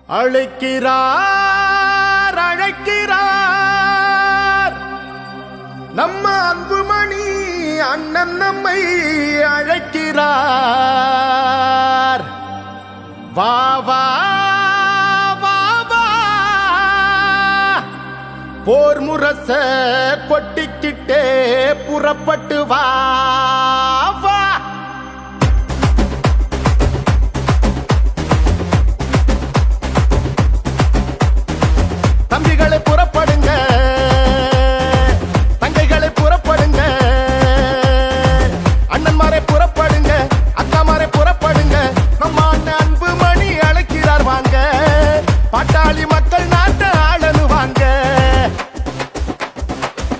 அழைக்கிறார் அழைக்கிறார் நம்ம அன்புமணி அண்ணன் நம்மை அழைக்கிறார். வா வா வா வா போர் முரச கொட்டிக்கிட்டே புறப்பட்டு வா வா. தம்பிகளை புறப்படுங்க, தங்கைகளை புறப்படுங்க, அண்ணன்மாரை புறப்படுங்க, அக்காமாரை புறப்படுங்க. நம்ம அண்ணன் அன்புமணி அழைக்கிறார் வாங்க, பாட்டாளி மக்கள் நாட்டை ஆளனுவாங்க.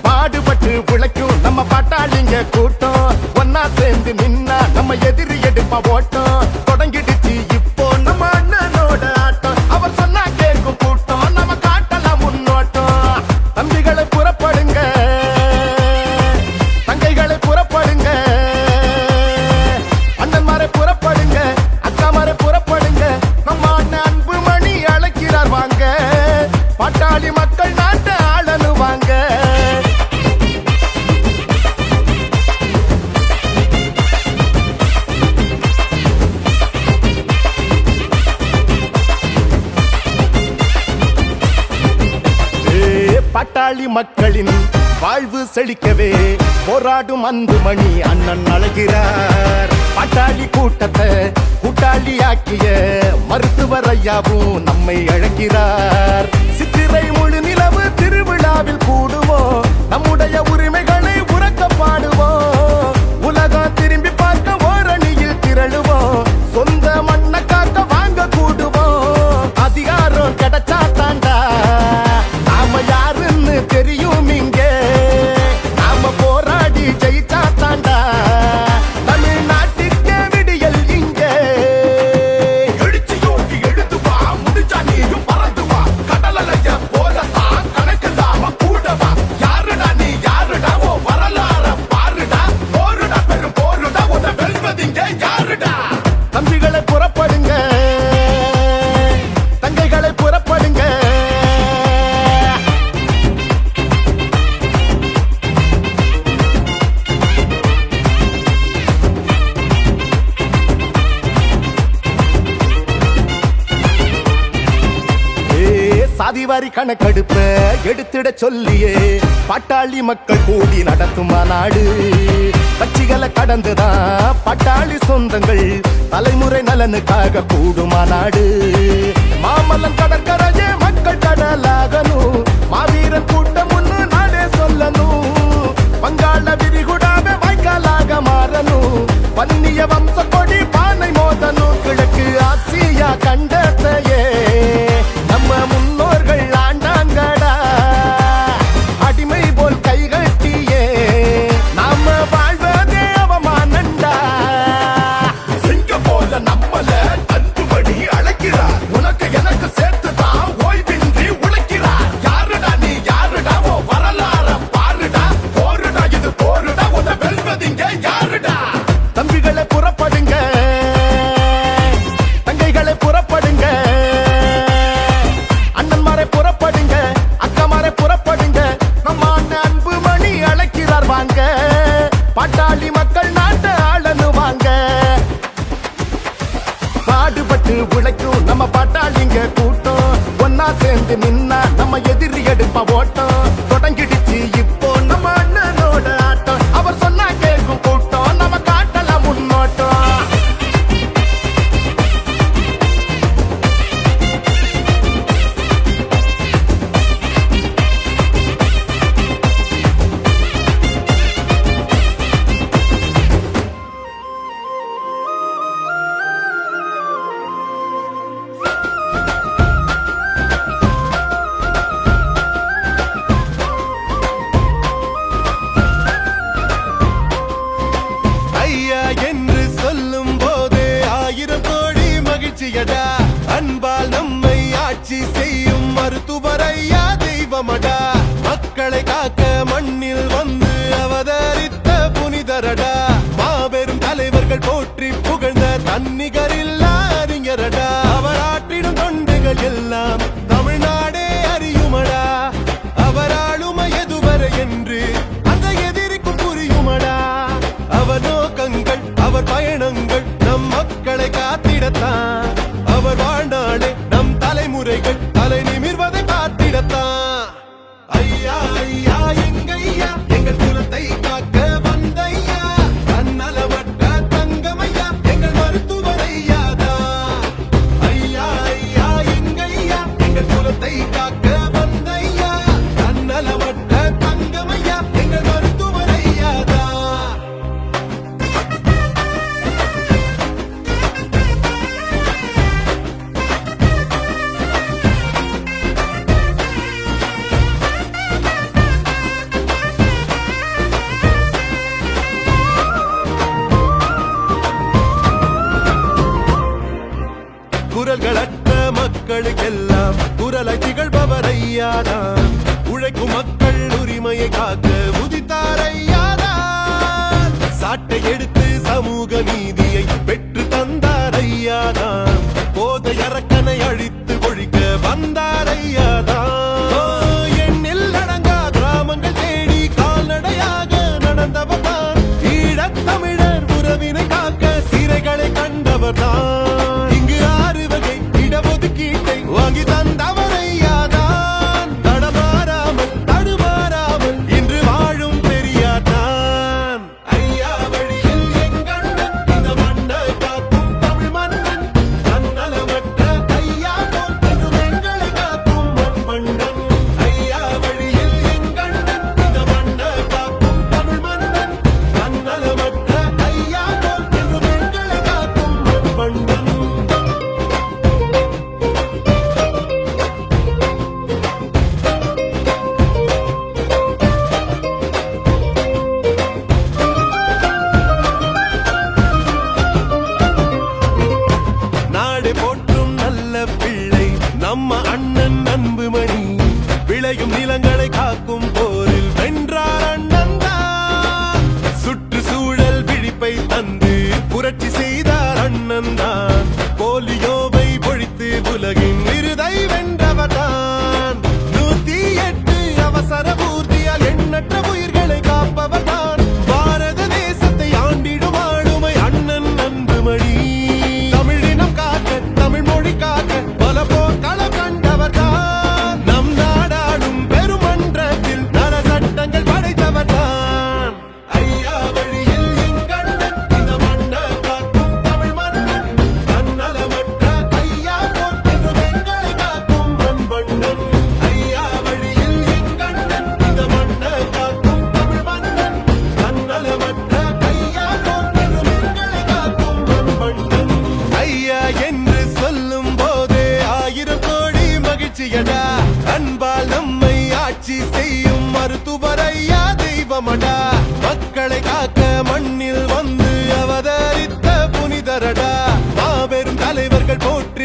பாடுபட்டு உழைக்கும் நம்ம பாட்டாளிங்க கூட்டம், ஒன்னா சேர்ந்து நின்னா நம்ம எதிரி எடுப்பா ஓட்டம். தொடங்கிடுச்சு இப்போ நம்ம அண்ணனோட ஆட்டம், அவர் சொன்னா கேட்கும் கூட்டம், நம்ம காட்டலாம் முன்னோட்டம். தம்பிகளை புறப்படுங்க, தங்கைகளை புறப்படுங்க, அண்ணன்மாரை புறப்படுங்க, அக்காமாரை புறப்படுங்க. நம்ம அண்ணன் அன்புமணி அழைக்கிறார் வாங்க, பாட்டாளி மக்கள் நாட்டை ஆளனுவாங்க. பாட்டாளி மக்களின் வாழ்வு செழிக்கவே போராடும் அன்புமணி அண்ணன் அழைக்கிறார். பாட்டாளி கூட்டத்தை கூட்டாளி ஆக்கிய மருத்துவர் ஐயாவும் நம்மை அழைக்கிறார். சித்திரை முழு நிலவு திருவிழாவில் கூடுவோம், நம்முடைய உரிமைகளை உறக்க பாடுவோம். உலகம் திரும்பி பார்க்க ஓரணியில் திரளுவோம், சொந்த மண்ணை காக்க வாங்க கூடுவோம். அதிகாரம் கிடைச்சா தாண்டா நாம யாருன்னு தெரியும், இங்க நாம போராடி ஜெயிச்சா தாண்டா தமிழ்நாட்டிற்கே விடியல். இங்க எழுச்சி யோகி எழுது வா, முடிஞ்சா நீயும் பறந்து வா, கடலைய போலதான் கணக்கில்லாம கூடவா. யாருடா நீ யாருடா, ஓ வரலாற பாருடா, போருடா பெரும் போருடா, உன்னை வெல்வதிங்க யாருடா. தம்பிகளை புறப்படுங்க, தங்கைகளை புறப்படுங்க, சாதிவாரி கணக்கெடுப்ப எடுத்திட சொல்லியே பாட்டாளி மக்கள் கூடி நடத்தும் மாநாடு. கட்சிகளை கடந்துதான் பாட்டாளி சொந்தங்கள் தலைமுறை நலனுக்காக கூடும் மாநாடு. மாமல்லம் கடற்கரையே மக்கள் கடலாகணும், மாவீரன் கூட்டம் ஒண்ணு நாடே சொல்லணும். வங்காள விரிகுடாவே வாய்க்காலாக மாறணும், பன்னிய வம்ச கொடி பானை மோதணும். கிழக்கு ஆசியா கண்டத்தையே நம்ம முன்னோர்கள் ஆண்டாங்கடா, அடிமை போல் கைகட்டியே நாம வாழ்வதே அவமானண்டா. சிங்க போல நம்மள அன்புமணி அழைக்கிறார், உனக்கு எனக்கு சேர்த்துதான் ஓய்வின்றி உழைக்கிறார். யாருடா நீ யாருடா, ஓ வரலாற பாருடா, போருடா இது போருடா, உன்னை வெல்வதிங்க யாருடா. தம்பிகளை புறப்படுங்க, தங்கைகளை புறப்படுங்க, அண்ணன்மாரை புறப்படுங்க, அக்காமாரை புறப்படுங்க. நம்ம அண்ணன் அன்புமணி அழைக்கிறார் வாங்க, பாட்டாளி மக்கள் நாட்டை ஆளனுவாங்க. பாடுபட்டு உழைக்கும் நம்ம பாட்டாளிங்க கூட்டம், ஒன்னா சேர்ந்து நின்னா நம்ம எதிரி எடுப்பா ஓட்டம். தொடங்கிடுச்சு இப்போ நம்ம அண்ணனோட ஆட்டம், அவர் சொன்னா கேட்கும் கூட்டம், நம்ம காட்டலாம் முன்னோட்டம். அன்பால் நம்மை ஆட்சி செய்யும் மருத்துவர் ஐயா தெய்வமடா. மக்களை காக்க மண்ணில் வந்து அவதரித்த புனிதரடா. மாபெரும் தலைவர்கள் போற்றி புகழ்ந்த தன்னிகரில்லா அறிஞரடா. அவர் ஆற்றிடும் தொண்டுகள் எல்லாம் தமிழ்நாடே அறியுமடா. அவர் ஆளுமை எதுவரை என்று அந்த எதிரிக்கும் புரியுமடா. அவர் நோக்கங்கள் அவர் பயணங்கள் நம் மக்களை காத்திடத்தான். அவர் வாழ்நாளே நம் தலைமுறைகள் தலை நிமிர்வதை பார்த்திடத்தான். ஐயா ஐயா எங்கையா எங்கள் குலத்தை காக்க வந்தையா. தன்னலமற்ற தங்கமையா எங்கள் மருத்துவர் ஐயாதான். ஐயா ஐயா எங்கையா எங்கள் குலத்தை காக்க வந்தையா. தன்னலமற்ற தங்கமையா எங்கள் மருத்துவர் ஐயாதான். குரல்களற்ற மக்களுக்கெல்லாம் குரலை திகழ்பவர் ஐயாதான். உழைக்கும் மக்கள் உரிமையை காக்க உதித்தார் ஐயாதான். சாட்டை எடுத்து சமூக நீதியை பெற்று தந்தார் ஐயாதான். போதை அரக்கனை அழித்து ஒழிக்க வந்தார் ஐயாதான். எண்ணில் அடங்கா கிராமங்கள் தேடி கால்நடையாக நடந்தவர் தான். ஈழத் தமிழர் உறவினை காக்க சிறைகளை கண்டவர் தான். இங்கு 6 வகை இடஒதுக்கீட்டை வாங்கி தந்தவர் ஐயாதான். தடமாறாமல் தடுமாறாமல் இன்று வாழும் பெரியார்தான். ஐயா வழியில் எங்கண்ணன் இந்த மண்ணை காக்கும் தமிழ் மன்னன். தன்னலமற்ற ஐயா போல் என்றும் எங்களை காக்கும் மண்பண்டன். ஐயா வழியில் எங்கண்ணன் இந்த மண்ணை காக்கும் தமிழ் மன்னன். தன்னலமற்ற ஐயா போல் என்றும் எங்களை காக்கும் மண்பண்டன். நாடு போற்றும் நல்ல பிள்ளை நம்ம அண்ணன் அன்புமணி. விளையும் நிலங்களை காக்கும் போரில் வென்றார் அண்ணன் தான். சுற்றுச்சூழல் விழிப்பை தந்து புரட்சி செய்தார் அண்ணன் தான். போலியோவை ஒழித்து உலகின் விருதை வென்றவர் தான். 108 அவசர ஊர்தியால் எண்ணற்ற உயிர்களை காப்பவர் தான். பாரத தேசத்தை ஆண்டிடும் ஆளுமை அண்ணன் அன்புமணி. தமிழினம் காக்க தமிழ் மொழி காக்க பல போர்க்களம் கண்டவர் தான். நம் நாடாளும் பெருமன்றத்தில் நல சட்டங்கள் படைத்தவர் தான். ஐயா வழியில் எங்கண்ணன் இந்த மண்ணை காக்கும் தமிழ் மன்னன். தன்னலமற்ற ஐயா போல் என்றும் எங்களை காக்கும் மண்பண்டன். ஐயா வழியில் எங்கண்ணன் இந்த மண்ணை காக்கும் தமிழ் மன்னன். தன்னலமற்ற ஐயா போல் என்றும் எங்களை காக்கும் மண்பண்டன். ஐயா என்று சொல்லும் போதே 1000 கோடி மகிழ்ச்சியடா. அன்பால் நம்மை ஆட்சி செய்யும் மருத்துவர் ஐயா தெய்வமடா. மக்களை காக்க மண்ணில் வந்து அவதரித்த புனிதரடா. மாபெரும் தலைவர்கள் போட்டு